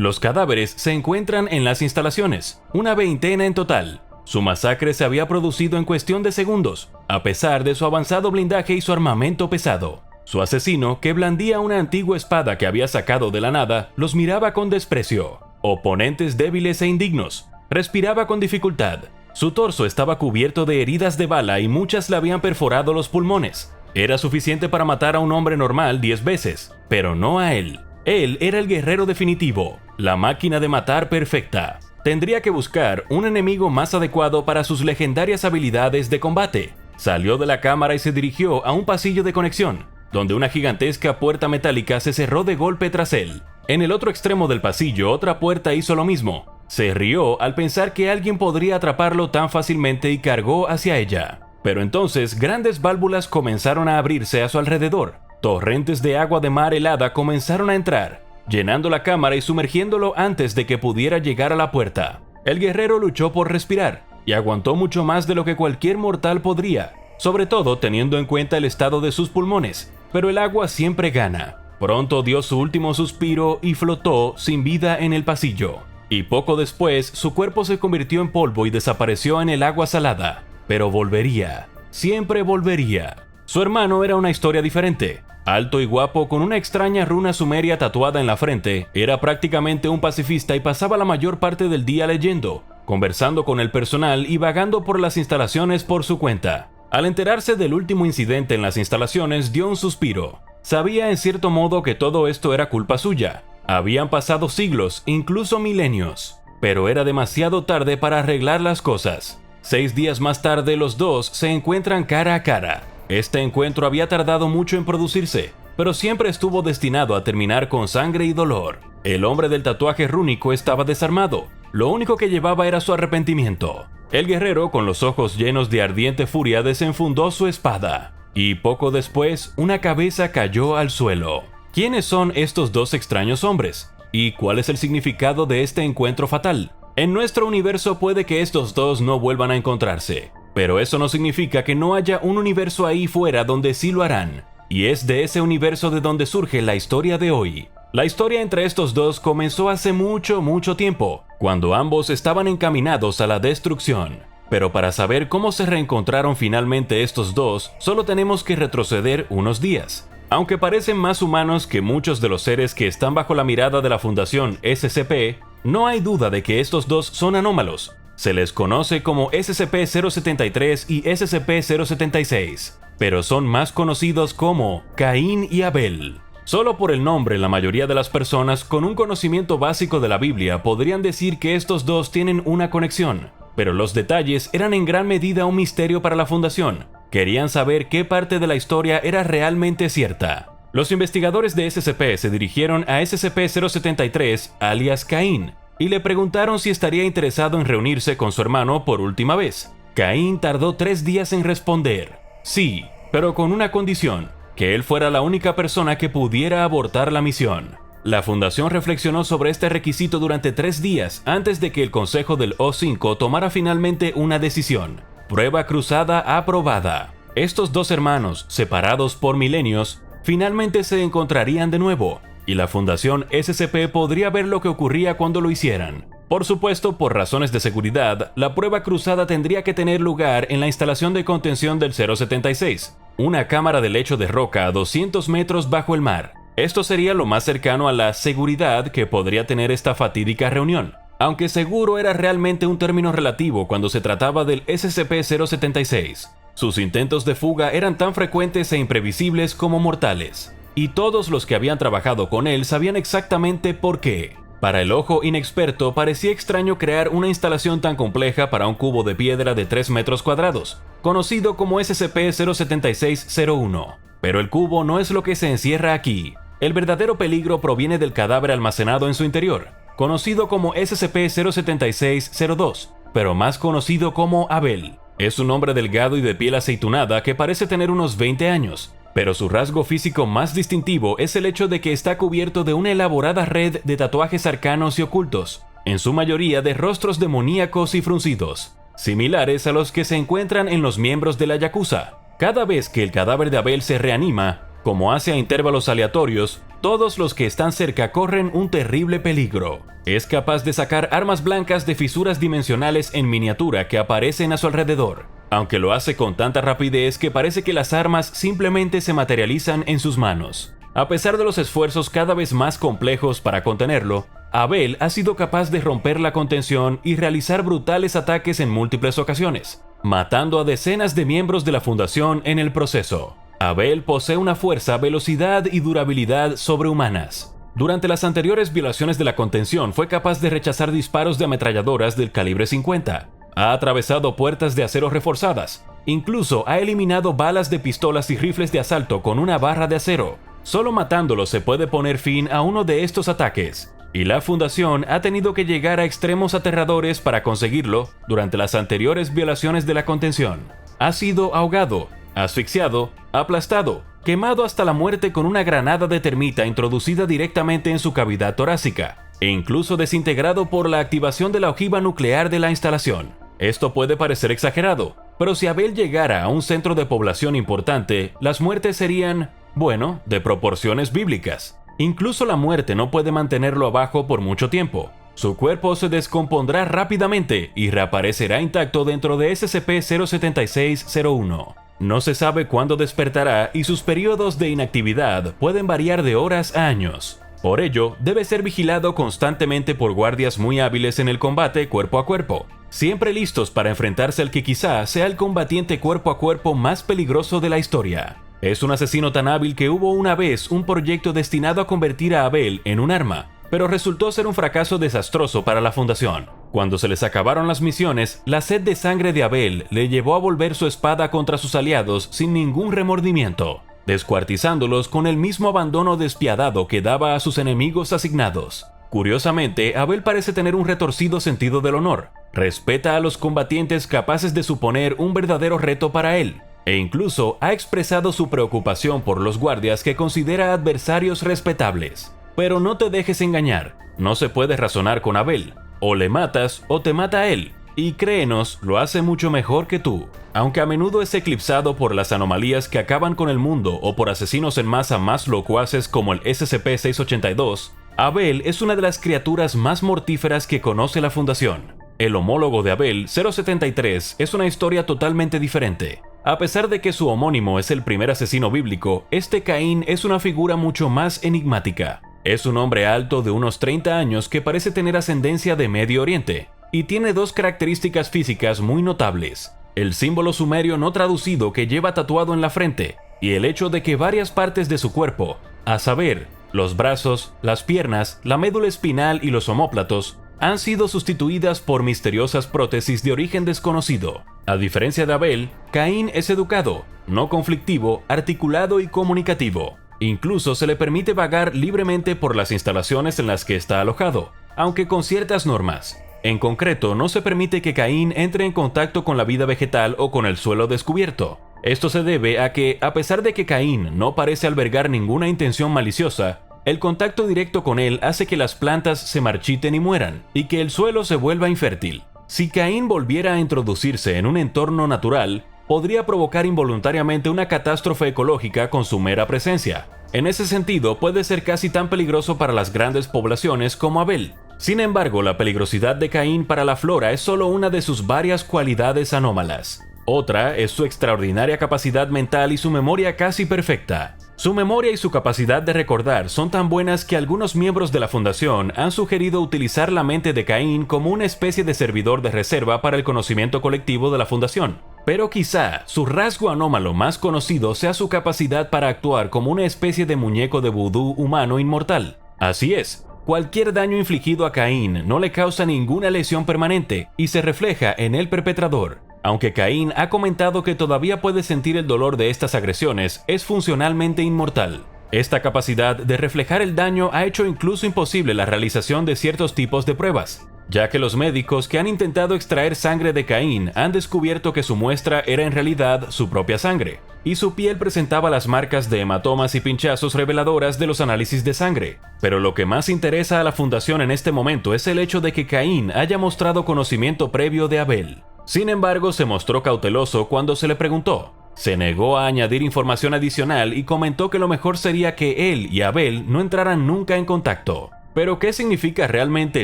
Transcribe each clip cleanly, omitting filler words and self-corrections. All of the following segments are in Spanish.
Los cadáveres se encuentran en las instalaciones, una veintena en total. Su masacre se había producido en cuestión de segundos, a pesar de su avanzado blindaje y su armamento pesado. Su asesino, que blandía una antigua espada que había sacado de la nada, los miraba con desprecio. Oponentes débiles e indignos. Respiraba con dificultad. Su torso estaba cubierto de heridas de bala y muchas le habían perforado los pulmones. Era suficiente para matar a un hombre normal 10 veces, pero no a él. Él era el guerrero definitivo, la máquina de matar perfecta. Tendría que buscar un enemigo más adecuado para sus legendarias habilidades de combate. Salió de la cámara y se dirigió a un pasillo de conexión, donde una gigantesca puerta metálica se cerró de golpe tras él. En el otro extremo del pasillo, otra puerta hizo lo mismo. Se rió al pensar que alguien podría atraparlo tan fácilmente y cargó hacia ella. Pero entonces grandes válvulas comenzaron a abrirse a su alrededor. Torrentes de agua de mar helada comenzaron a entrar, llenando la cámara y sumergiéndolo antes de que pudiera llegar a la puerta. El guerrero luchó por respirar y aguantó mucho más de lo que cualquier mortal podría, sobre todo teniendo en cuenta el estado de sus pulmones, pero el agua siempre gana. Pronto dio su último suspiro y flotó sin vida en el pasillo. Y poco después su cuerpo se convirtió en polvo y desapareció en el agua salada. Pero volvería, siempre volvería. Su hermano era una historia diferente. Alto y guapo, con una extraña runa sumeria tatuada en la frente, era prácticamente un pacifista y pasaba la mayor parte del día leyendo, conversando con el personal y vagando por las instalaciones por su cuenta. Al enterarse del último incidente en las instalaciones, dio un suspiro. Sabía en cierto modo que todo esto era culpa suya. Habían pasado siglos, incluso milenios, pero era demasiado tarde para arreglar las cosas. 6 días más tarde, los dos se encuentran cara a cara. Este encuentro había tardado mucho en producirse, pero siempre estuvo destinado a terminar con sangre y dolor. El hombre del tatuaje rúnico estaba desarmado. Lo único que llevaba era su arrepentimiento. El guerrero, con los ojos llenos de ardiente furia, desenfundó su espada. Y poco después, una cabeza cayó al suelo. ¿Quiénes son estos dos extraños hombres? ¿Y cuál es el significado de este encuentro fatal? En nuestro universo puede que estos dos no vuelvan a encontrarse, pero eso no significa que no haya un universo ahí fuera donde sí lo harán. Y es de ese universo de donde surge la historia de hoy. La historia entre estos dos comenzó hace mucho tiempo, cuando ambos estaban encaminados a la destrucción. Pero para saber cómo se reencontraron finalmente estos dos, solo tenemos que retroceder unos días. Aunque parecen más humanos que muchos de los seres que están bajo la mirada de la Fundación SCP, no hay duda de que estos dos son anómalos. Se les conoce como SCP-073 y SCP-076, pero son más conocidos como Caín y Abel. Solo por el nombre, la mayoría de las personas con un conocimiento básico de la Biblia podrían decir que estos dos tienen una conexión, pero los detalles eran en gran medida un misterio para la Fundación. Querían saber qué parte de la historia era realmente cierta. Los investigadores de SCP se dirigieron a SCP-073, alias Caín, y le preguntaron si estaría interesado en reunirse con su hermano por última vez. Caín tardó 3 días en responder. Sí, pero con una condición: que él fuera la única persona que pudiera abortar la misión. La Fundación reflexionó sobre este requisito durante 3 días antes de que el Consejo del O5 tomara finalmente una decisión. Prueba cruzada aprobada. Estos dos hermanos, separados por milenios, finalmente se encontrarían de nuevo, y la Fundación SCP podría ver lo que ocurría cuando lo hicieran. Por supuesto, por razones de seguridad, la prueba cruzada tendría que tener lugar en la instalación de contención del 076, una cámara de lecho de roca a 200 metros bajo el mar. Esto sería lo más cercano a la seguridad que podría tener esta fatídica reunión, aunque seguro era realmente un término relativo cuando se trataba del SCP-076. Sus intentos de fuga eran tan frecuentes e imprevisibles como mortales, y todos los que habían trabajado con él sabían exactamente por qué. Para el ojo inexperto parecía extraño crear una instalación tan compleja para un cubo de piedra de 3 metros cuadrados, conocido como SCP-076-01. Pero el cubo no es lo que se encierra aquí. El verdadero peligro proviene del cadáver almacenado en su interior, conocido como SCP-076-02, pero más conocido como Abel. Es un hombre delgado y de piel aceitunada que parece tener unos 20 años, pero su rasgo físico más distintivo es el hecho de que está cubierto de una elaborada red de tatuajes arcanos y ocultos, en su mayoría de rostros demoníacos y fruncidos, similares a los que se encuentran en los miembros de la Yakuza. Cada vez que el cadáver de Abel se reanima, como hace a intervalos aleatorios, todos los que están cerca corren un terrible peligro. Es capaz de sacar armas blancas de fisuras dimensionales en miniatura que aparecen a su alrededor, aunque lo hace con tanta rapidez que parece que las armas simplemente se materializan en sus manos. A pesar de los esfuerzos cada vez más complejos para contenerlo, Abel ha sido capaz de romper la contención y realizar brutales ataques en múltiples ocasiones, matando a decenas de miembros de la Fundación en el proceso. Abel posee una fuerza, velocidad y durabilidad sobrehumanas. Durante las anteriores violaciones de la contención fue capaz de rechazar disparos de ametralladoras del calibre 50. Ha atravesado puertas de acero reforzadas. Incluso ha eliminado balas de pistolas y rifles de asalto con una barra de acero. Solo matándolo se puede poner fin a uno de estos ataques. Y la Fundación ha tenido que llegar a extremos aterradores para conseguirlo durante las anteriores violaciones de la contención. Ha sido ahogado, asfixiado, aplastado, quemado hasta la muerte con una granada de termita introducida directamente en su cavidad torácica, e incluso desintegrado por la activación de la ojiva nuclear de la instalación. Esto puede parecer exagerado, pero si Abel llegara a un centro de población importante, las muertes serían, bueno, de proporciones bíblicas. Incluso la muerte no puede mantenerlo abajo por mucho tiempo. Su cuerpo se descompondrá rápidamente y reaparecerá intacto dentro de SCP-07601. No se sabe cuándo despertará y sus periodos de inactividad pueden variar de horas a años. Por ello, debe ser vigilado constantemente por guardias muy hábiles en el combate cuerpo a cuerpo, siempre listos para enfrentarse al que quizá sea el combatiente cuerpo a cuerpo más peligroso de la historia. Es un asesino tan hábil que hubo una vez un proyecto destinado a convertir a Abel en un arma, pero resultó ser un fracaso desastroso para la Fundación. Cuando se les acabaron las misiones, la sed de sangre de Abel le llevó a volver su espada contra sus aliados sin ningún remordimiento, descuartizándolos con el mismo abandono despiadado que daba a sus enemigos asignados. Curiosamente, Abel parece tener un retorcido sentido del honor. Respeta a los combatientes capaces de suponer un verdadero reto para él, e incluso ha expresado su preocupación por los guardias que considera adversarios respetables. Pero no te dejes engañar, no se puede razonar con Abel. O le matas o te mata a él, y créenos, lo hace mucho mejor que tú. Aunque a menudo es eclipsado por las anomalías que acaban con el mundo o por asesinos en masa más locuaces como el SCP-682, Abel es una de las criaturas más mortíferas que conoce la Fundación. El homólogo de Abel, 073, es una historia totalmente diferente. A pesar de que su homónimo es el primer asesino bíblico, este Caín es una figura mucho más enigmática. Es un hombre alto de unos 30 años que parece tener ascendencia de Medio Oriente, y tiene dos características físicas muy notables: el símbolo sumerio no traducido que lleva tatuado en la frente, y el hecho de que varias partes de su cuerpo, a saber, los brazos, las piernas, la médula espinal y los omóplatos, han sido sustituidas por misteriosas prótesis de origen desconocido. A diferencia de Abel, Caín es educado, no conflictivo, articulado y comunicativo. Incluso se le permite vagar libremente por las instalaciones en las que está alojado, aunque con ciertas normas. En concreto, no se permite que Caín entre en contacto con la vida vegetal o con el suelo descubierto. Esto se debe a que, a pesar de que Caín no parece albergar ninguna intención maliciosa, el contacto directo con él hace que las plantas se marchiten y mueran, y que el suelo se vuelva infértil. Si Caín volviera a introducirse en un entorno natural, podría provocar involuntariamente una catástrofe ecológica con su mera presencia. En ese sentido, puede ser casi tan peligroso para las grandes poblaciones como Abel. Sin embargo, la peligrosidad de Caín para la flora es solo una de sus varias cualidades anómalas. Otra es su extraordinaria capacidad mental y su memoria casi perfecta. Su memoria y su capacidad de recordar son tan buenas que algunos miembros de la Fundación han sugerido utilizar la mente de Caín como una especie de servidor de reserva para el conocimiento colectivo de la Fundación. Pero quizá su rasgo anómalo más conocido sea su capacidad para actuar como una especie de muñeco de vudú humano inmortal. Así es, cualquier daño infligido a Caín no le causa ninguna lesión permanente y se refleja en el perpetrador. Aunque Caín ha comentado que todavía puede sentir el dolor de estas agresiones, es funcionalmente inmortal. Esta capacidad de reflejar el daño ha hecho incluso imposible la realización de ciertos tipos de pruebas, ya que los médicos que han intentado extraer sangre de Caín han descubierto que su muestra era en realidad su propia sangre, y su piel presentaba las marcas de hematomas y pinchazos reveladoras de los análisis de sangre. Pero lo que más interesa a la Fundación en este momento es el hecho de que Caín haya mostrado conocimiento previo de Abel. Sin embargo, se mostró cauteloso cuando se le preguntó. Se negó a añadir información adicional y comentó que lo mejor sería que él y Abel no entraran nunca en contacto. Pero ¿qué significa realmente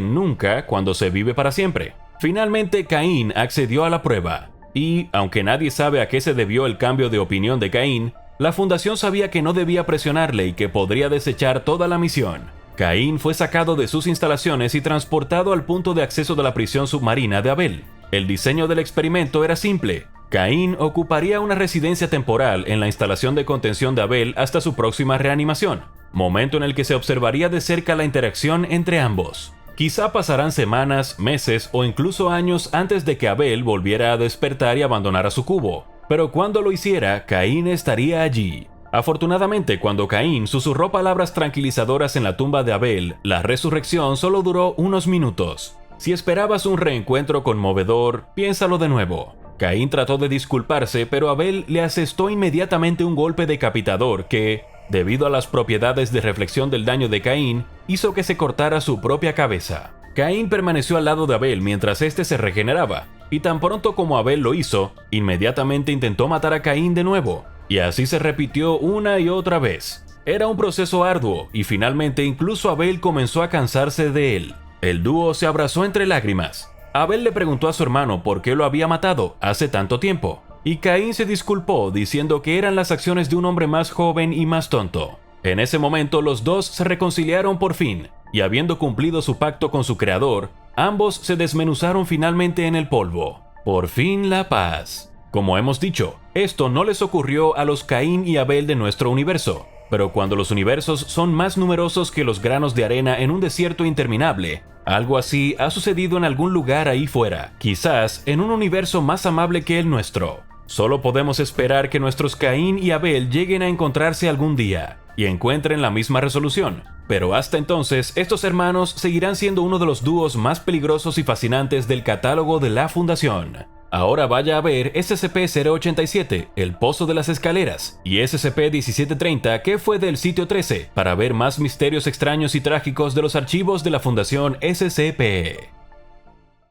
nunca cuando se vive para siempre? Finalmente Caín accedió a la prueba. Y, aunque nadie sabe a qué se debió el cambio de opinión de Caín, la fundación sabía que no debía presionarle y que podría desechar toda la misión. Caín fue sacado de sus instalaciones y transportado al punto de acceso de la prisión submarina de Abel. El diseño del experimento era simple. Caín ocuparía una residencia temporal en la instalación de contención de Abel hasta su próxima reanimación, momento en el que se observaría de cerca la interacción entre ambos. Quizá pasarán semanas, meses o incluso años antes de que Abel volviera a despertar y abandonara su cubo, pero cuando lo hiciera, Caín estaría allí. Afortunadamente, cuando Caín susurró palabras tranquilizadoras en la tumba de Abel, la resurrección solo duró unos minutos. Si esperabas un reencuentro conmovedor, piénsalo de nuevo. Caín trató de disculparse, pero Abel le asestó inmediatamente un golpe decapitador que, debido a las propiedades de reflexión del daño de Caín, hizo que se cortara su propia cabeza. Caín permaneció al lado de Abel mientras éste se regeneraba, y tan pronto como Abel lo hizo, inmediatamente intentó matar a Caín de nuevo, y así se repitió una y otra vez. Era un proceso arduo, y finalmente incluso Abel comenzó a cansarse de él. El dúo se abrazó entre lágrimas. Abel le preguntó a su hermano por qué lo había matado hace tanto tiempo, y Caín se disculpó diciendo que eran las acciones de un hombre más joven y más tonto. En ese momento los dos se reconciliaron por fin, y habiendo cumplido su pacto con su creador, ambos se desmenuzaron finalmente en el polvo. Por fin la paz. Como hemos dicho, esto no les ocurrió a los Caín y Abel de nuestro universo, pero cuando los universos son más numerosos que los granos de arena en un desierto interminable, algo así ha sucedido en algún lugar ahí fuera, quizás en un universo más amable que el nuestro. Solo podemos esperar que nuestros Caín y Abel lleguen a encontrarse algún día y encuentren la misma resolución. Pero hasta entonces, estos hermanos seguirán siendo uno de los dúos más peligrosos y fascinantes del catálogo de la Fundación. Ahora vaya a ver SCP-087, El Pozo de las Escaleras, y SCP-1730, que fue del Sitio 13, para ver más misterios extraños y trágicos de los archivos de la Fundación SCP.